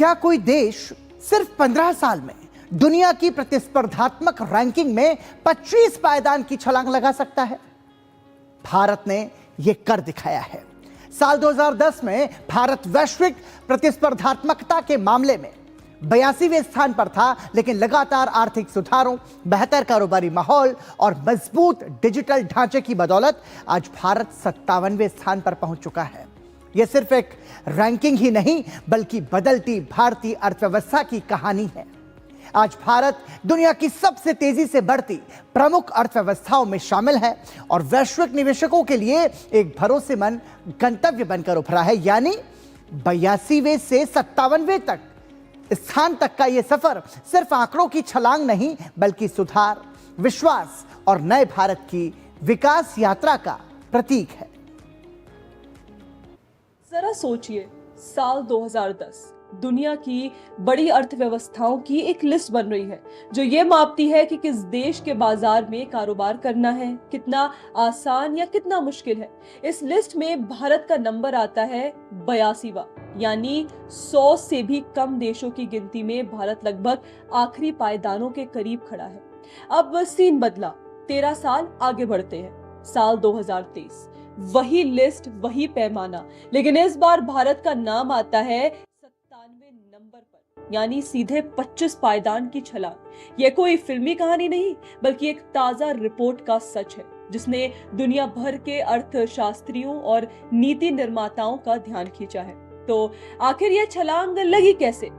क्या कोई देश सिर्फ 15 साल में दुनिया की प्रतिस्पर्धात्मक रैंकिंग में 25 पायदान की छलांग लगा सकता है? भारत ने यह कर दिखाया है। साल 2010 में भारत वैश्विक प्रतिस्पर्धात्मकता के मामले में 82वें स्थान पर था, लेकिन लगातार आर्थिक सुधारों, बेहतर कारोबारी माहौल और मजबूत डिजिटल ढांचे की बदौलत आज भारत 57वें स्थान पर पहुंच चुका है। यह सिर्फ एक रैंकिंग ही नहीं, बल्कि बदलती भारतीय अर्थव्यवस्था की कहानी है। आज भारत दुनिया की सबसे तेजी से बढ़ती प्रमुख अर्थव्यवस्थाओं में शामिल है और वैश्विक निवेशकों के लिए एक भरोसेमंद गंतव्य बनकर उभरा है। यानी 82वें से 57वें तक स्थान तक का यह सफर सिर्फ आंकड़ों की छलांग नहीं, बल्कि सुधार, विश्वास और नए भारत की विकास यात्रा का प्रतीक है। जरा सोचिए, साल 2010 दुनिया की बड़ी अर्थव्यवस्थाओं की एक लिस्ट बन रही है जो ये मापती है कि किस देश के बाजार में कारोबार करना है, कितना आसान या कितना मुश्किल है। इस लिस्ट में भारत का नंबर आता है 82वां, यानी 100 से भी कम देशों की गिनती में भारत लगभग आखिरी पायदानों के करीब खड़ा है। अब सीन बदला, 13 साल आगे बढ़ते हैं। साल 2023, वही लिस्ट, वही पैमाना, लेकिन इस बार भारत का नाम आता है 97वें नंबर पर, यानी सीधे 25 पायदान की छलांग। यह कोई फिल्मी कहानी नहीं, बल्कि एक ताजा रिपोर्ट का सच है जिसने दुनिया भर के अर्थशास्त्रियों और नीति निर्माताओं का ध्यान खींचा है। तो आखिर यह छलांग लगी कैसे?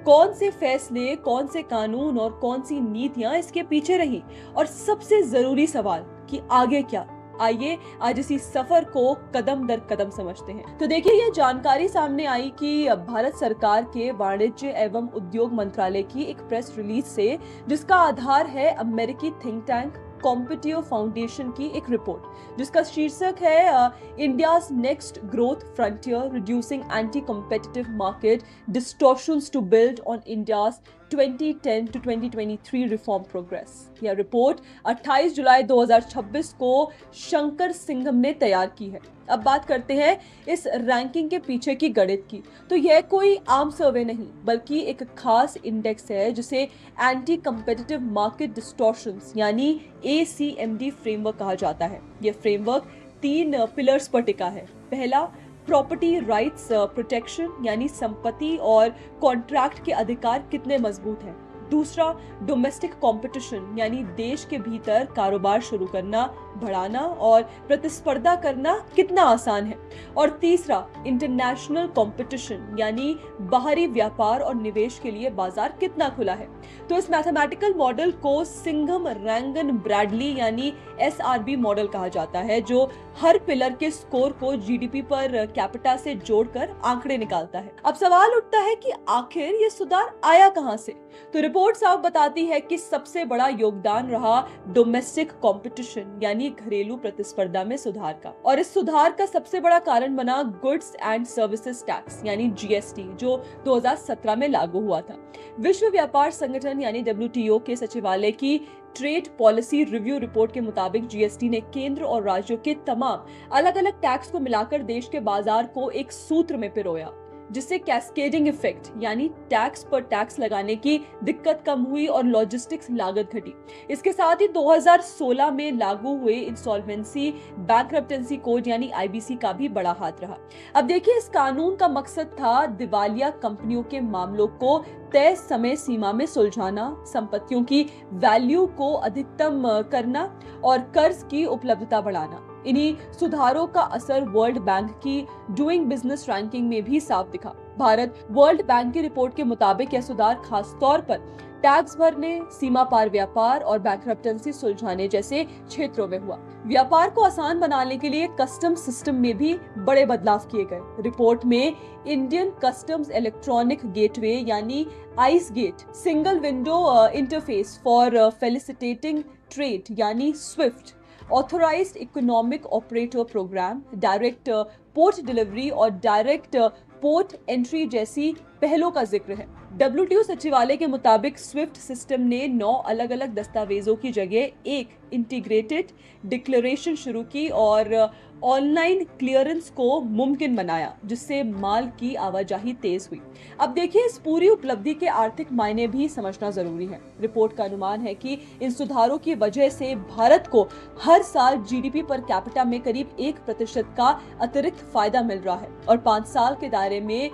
कौन से फैसले, कौन से कानून और कौन सी नीतियां इसके पीछे रही? और सबसे जरूरी सवाल कि आगे क्या? आइए आज इसी सफर को कदम दर कदम समझते हैं। तो देखिए, यह जानकारी सामने आई कि भारत सरकार के वाणिज्य एवं उद्योग मंत्रालय की एक प्रेस रिलीज से, जिसका आधार है अमेरिकी थिंक टैंक कॉम्पिटियो फाउंडेशन की एक रिपोर्ट, जिसका शीर्षक है India's next growth frontier, reducing anti competitive market distortions to build on India's 2010 to 2023 reform progress. यह रिपोर्ट 28 जुलाई 2026 को शंकर सिंघम ने तैयार की है। अब बात करते हैं इस रैंकिंग के पीछे की गणित की। तो यह कोई आम सर्वे नहीं, बल्कि एक खास इंडेक्स है जिसे एंटी कम्पिटिटिव मार्केट डिस्टॉर्शंस यानी ACMD फ्रेमवर्क कहा जाता है। यह फ्रेमवर्क 3 पिलर्स पर टिका है। पहला, प्रॉपर्टी राइट्स प्रोटेक्शन, यानी संपत्ति और कॉन्ट्रैक्ट के अधिकार कितने मजबूत हैं। दूसरा, डोमेस्टिक कंपटीशन, यानी देश के भीतर कारोबार शुरू करना, बढ़ाना और प्रतिस्पर्धा करना कितना आसान है। और तीसरा, इंटरनेशनल कंपटीशन, यानी बाहरी व्यापार और निवेश के लिए बाजार कितना खुला है। तो इस मैथमेटिकल मॉडल को सिंघम रैंगन ब्रैडली यानी SRB मॉडल कहा जाता है, जो हर पिलर के स्कोर को GDP पर कैपिटा से जोड़कर आंकड़े निकालता है। अब सवाल उठता है कि आखिर ये सुधार आया कहां से? तो रिपोर्ट साफ बताती है कि सबसे बड़ा योगदान रहा डोमेस्टिक कंपटीशन यानी घरेलू प्रतिस्पर्धा में सुधार का। और इस सुधार का सबसे बड़ा कारण बना गुड्स एंड सर्विसेज टैक्स यानी GST, जो 2017 में लागू हुआ था। विश्व व्यापार संगठन यानी WTO के सचिवालय की ट्रेड पॉलिसी रिव्यू रिपोर्ट के मुताबिक GST ने केंद्र और राज्यों के तमाम अलग अलग टैक्स को मिलाकर देश के बाजार को एक सूत्र में पिरोया, जिससे कैस्केडिंग इफेक्ट यानी टैक्स पर टैक्स लगाने की दिक्कत कम हुई और लॉजिस्टिक्स लागत घटी। इसके साथ ही 2016 में लागू हुए इंसॉल्वेंसी बैंकरप्टेंसी कोड यानी IBC का भी बड़ा हाथ रहा। अब देखिए, इस कानून का मकसद था दिवालिया कंपनियों के मामलों को तय समय सीमा में सुलझाना, संपत्तियों की वैल्यू को अधिकतम करना और कर्ज की उपलब्धता बढ़ाना। इन्हीं सुधारों का असर वर्ल्ड बैंक की डूइंग बिजनेस रैंकिंग में भी साफ दिखा। भारत वर्ल्ड बैंक की रिपोर्ट के मुताबिक यह सुधार खास तौर पर टैक्स भरने, सीमा पार व्यापार और बैंकरप्टेंसी सुलझाने जैसे क्षेत्रों में हुआ। व्यापार को आसान बनाने के लिए कस्टम सिस्टम में भी बड़े बदलाव किए गए। रिपोर्ट में इंडियन कस्टम्स इलेक्ट्रॉनिक गेटवे यानी ICEGATE, single window interface for facilitating trade यानी SWIFT, authorised economic operator programme, direct port delivery और डायरेक्ट पोर्ट एंट्री जैसी पहलों का जिक्र है। WTO सचिवालय के मुताबिक SWIFT सिस्टम ने 9 अलग अलग दस्तावेजों की जगह एक इंटीग्रेटेड डिक्लेरेशन शुरू की और ऑनलाइन क्लियरेंस को मुमकिन बनाया, जिससे माल की आवाजाही तेज हुई। अब देखिए, इस पूरी उपलब्धि के आर्थिक मायने भी समझना जरूरी है। रिपोर्ट का अनुमान है कि इन सुधारों की वजह से भारत को हर साल जीडीपी पर कैपिटा में करीब 1% का अतिरिक्त फायदा मिल रहा है और 5 साल के दायरे में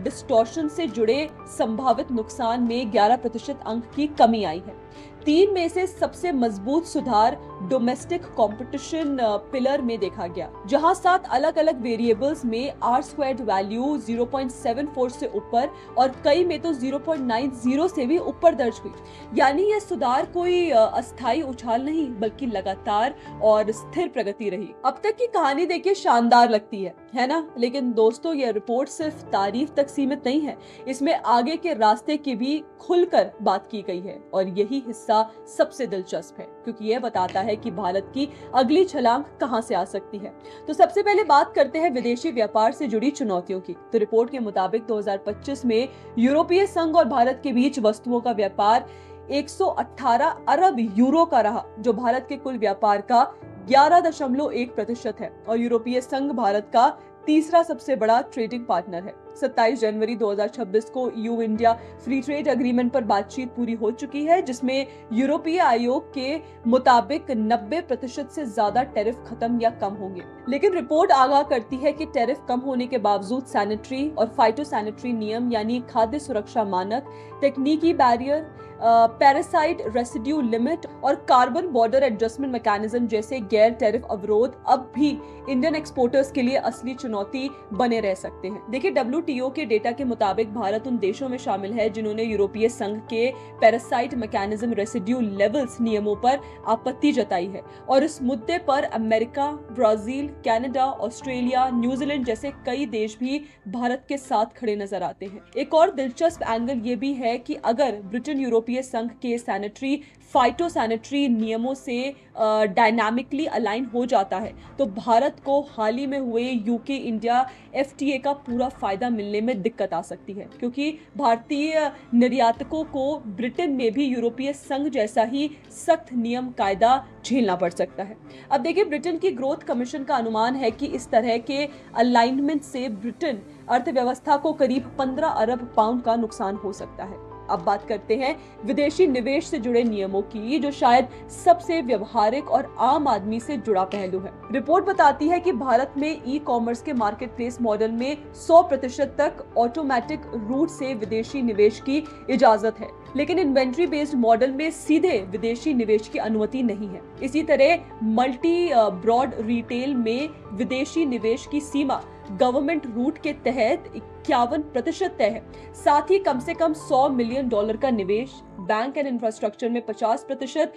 डिस्टॉर्शन से जुड़े संभावित नुकसान में 11% अंक की कमी आई है। 3 में से सबसे मजबूत सुधार डोमेस्टिक कंपटीशन पिलर में देखा गया, जहां 7 अलग अलग वेरिएबल्स में आर स्क्वायर्ड वैल्यू 0.74 से ऊपर और कई में तो 0.90 से भी ऊपर दर्ज हुई। यानी यह सुधार कोई अस्थायी उछाल नहीं, बल्कि लगातार और स्थिर प्रगति रही। अब तक की कहानी देखिए शानदार लगती है ना? लेकिन दोस्तों, यह रिपोर्ट सिर्फ तारीफ तक सीमित नहीं है, इसमें आगे के रास्ते की भी खुलकर बात की गई है और यही हिस्सा सबसे दिलचस्प है, क्योंकि यह बताता है कि भारत की अगली छलांग कहां से आ सकती है। तो सबसे पहले बात करते हैं विदेशी व्यापार से जुड़ी चुनौतियों की। तो रिपोर्ट के मुताबिक 2025 में यूरोपीय संघ और भारत के बीच वस्तुओं का व्यापार 118 अरब यूरो का रहा, जो भारत के कुल व्यापार का 11.1% है और यूरोपीय संघ भारत का तीसरा सबसे बड़ा ट्रेडिंग पार्टनर है। 27 जनवरी 2026 को EU India free trade agreement पर बातचीत पूरी हो चुकी है, जिसमें यूरोपीय आयोग के मुताबिक 90% से ज्यादा टैरिफ खत्म या कम होंगे। लेकिन रिपोर्ट आगाह करती है कि टैरिफ कम होने के बावजूद सैनिटरी और फाइटोसैनिटरी नियम यानी खाद्य सुरक्षा मानक, तकनीकी बैरियर, पैरासाइट रेसिड्यू लिमिट और कार्बन बॉर्डर एडजस्टमेंट मैकेनिज्म जैसे गैर टैरिफ अवरोध अब भी इंडियन एक्सपोर्टर्स के लिए असली चुनौती बने रह सकते हैं। देखिए, WTO के डेटा के मुताबिक भारत उन देशों में शामिल है जिन्होंने यूरोपीय संघ के पैरासाइट मैकेनिज्म रेसिड्यू लेवल्स नियमों पर आपत्ति जताई है और इस मुद्दे पर America, Brazil, Canada, Australia, New Zealand जैसे कई देश भी भारत के साथ खड़े नजर आते हैं। एक और दिलचस्प एंगल ये भी है कि अगर ब्रिटेन यूरोपीय संघ के सैनिटरी फाइटोसैनिटरी नियमों से डायनामिकली अलाइन हो जाता है तो भारत को हाल ही में हुए यूके इंडिया FTA का पूरा फायदा मिलने में दिक्कत आ सकती है, क्योंकि भारतीय निर्यातकों को ब्रिटेन में भी यूरोपीय संघ जैसा ही सख्त नियम कायदा झेलना पड़ सकता है। अब देखिए, ब्रिटेन की ग्रोथ कमीशन का अनुमान है कि इस तरह के अलाइनमेंट से ब्रिटेन अर्थव्यवस्था को करीब 15 अरब पाउंड का नुकसान हो सकता है। अब बात करते हैं विदेशी निवेश से जुड़े नियमों की, जो शायद सबसे व्यवहारिक और आम आदमी से जुड़ा पहलू है। रिपोर्ट बताती है कि भारत में ई-कॉमर्स के मार्केट प्लेस मॉडल में 100% तक ऑटोमेटिक रूट से विदेशी निवेश की इजाजत है, लेकिन इन्वेंट्री बेस्ड मॉडल में सीधे विदेशी निवेश की अनुमति नहीं है। इसी तरह मल्टी ब्रॉड रिटेल में विदेशी निवेश की सीमा गवर्नमेंट रूट के तहत 51% तय है। साथ ही कम से कम $100 मिलियन का निवेश, बैंक एंड इंफ्रास्ट्रक्चर में 50%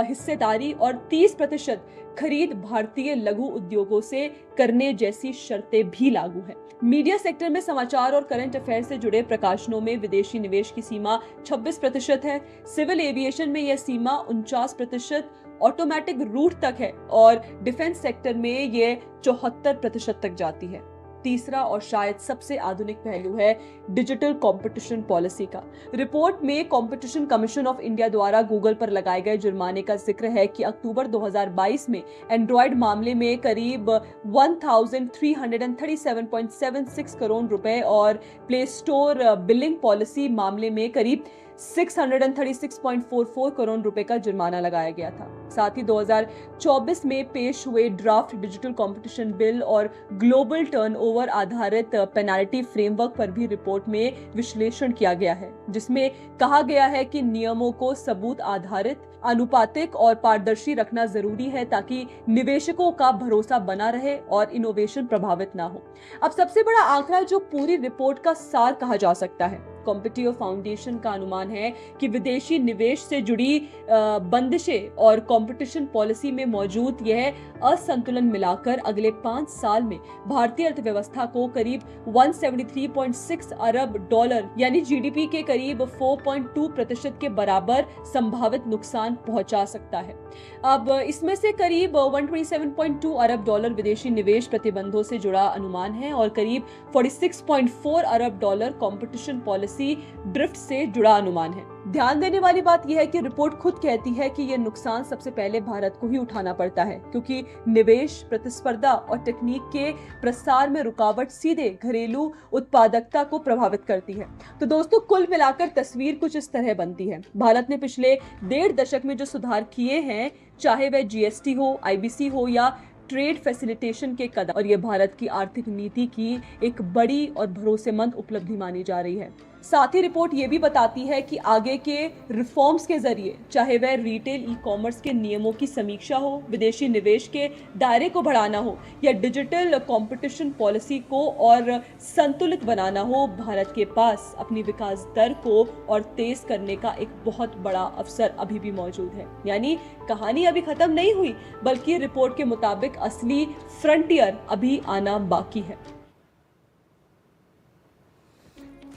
हिस्सेदारी और 30% खरीद भारतीय लघु उद्योगों से करने जैसी शर्तें भी लागू हैं। मीडिया सेक्टर में समाचार और करंट अफेयर से जुड़े प्रकाशनों में विदेशी निवेश की सीमा 26% है। सिविल एविएशन में यह सीमा 49%, ऑटोमेटिक रूट तक है और डिफेंस सेक्टर में यह 74% तक जाती है। तीसरा और शायद सबसे आधुनिक पहलू है डिजिटल कंपटीशन पॉलिसी का। रिपोर्ट में कंपटीशन कमीशन ऑफ इंडिया द्वारा गूगल पर लगाए गए जुर्माने का जिक्र है कि अक्टूबर 2022 में एंड्रॉयड मामले में करीब 1337.76 करोड़ रुपए और प्ले स्टोर बिलिंग पॉलिसी मामले में करीब 636.44 करोड़ रुपए का जुर्माना लगाया गया था। साथ ही 2024 में पेश हुए ड्राफ्ट डिजिटल कंपटीशन बिल और ग्लोबल टर्नओवर आधारित पेनाल्टी फ्रेमवर्क पर भी रिपोर्ट में विश्लेषण किया गया है, जिसमें कहा गया है कि नियमों को सबूत आधारित, अनुपातिक और पारदर्शी रखना जरूरी है ताकि निवेशकों का भरोसा बना रहे और इनोवेशन प्रभावित ना हो। अब सबसे बड़ा आंकड़ा जो पूरी रिपोर्ट का सार कहा जा सकता है, कॉम्पिटिटिव फाउंडेशन का अनुमान है कि विदेशी निवेश से जुड़ी बंदिशें और कंपटीशन पॉलिसी में मौजूद यह असंतुलन मिलाकर अगले 5 साल में भारतीय अर्थव्यवस्था को करीब 173.6 अरब डॉलर यानी जीडीपी के करीब 4.2% के बराबर संभावित नुकसान पहुंचा सकता है। अब इसमें से करीब 127.2 अरब डॉलर विदेशी निवेश प्रतिबंधों से जुड़ा अनुमान है और करीब 46.4 अरब डॉलर कंपटीशन पॉलिसी ड्रिफ्ट से जुड़ा अनुमान है। ध्यान देने वाली बात यह है कि रिपोर्ट खुद कहती है कि यह नुकसान सबसे पहले भारत को ही उठाना पड़ता है, क्योंकि निवेश, प्रतिस्पर्धा और तकनीक के प्रसार में रुकावट सीधे घरेलू उत्पादकता को प्रभावित करती है। तो दोस्तों, कुल मिलाकर तस्वीर कुछ इस तरह बनती है। भारत ने पिछले 1.5 दशक में जो सुधार किए हैं, चाहे वह जीएसटी हो, आईबीसी हो या ट्रेड फैसिलिटेशन के कदम, और ये भारत की आर्थिक नीति की एक बड़ी और भरोसेमंद उपलब्धि मानी जा रही है। साथ ही रिपोर्ट ये भी बताती है कि आगे के रिफॉर्म्स के जरिए, चाहे वह रिटेल ई कॉमर्स के नियमों की समीक्षा हो, विदेशी निवेश के दायरे को बढ़ाना हो या डिजिटल कंपटीशन पॉलिसी को और संतुलित बनाना हो, भारत के पास अपनी विकास दर को और तेज करने का एक बहुत बड़ा अवसर अभी भी मौजूद है। यानी कहानी अभी खत्म नहीं हुई, बल्कि रिपोर्ट के मुताबिक असली फ्रंटियर अभी आना बाकी है।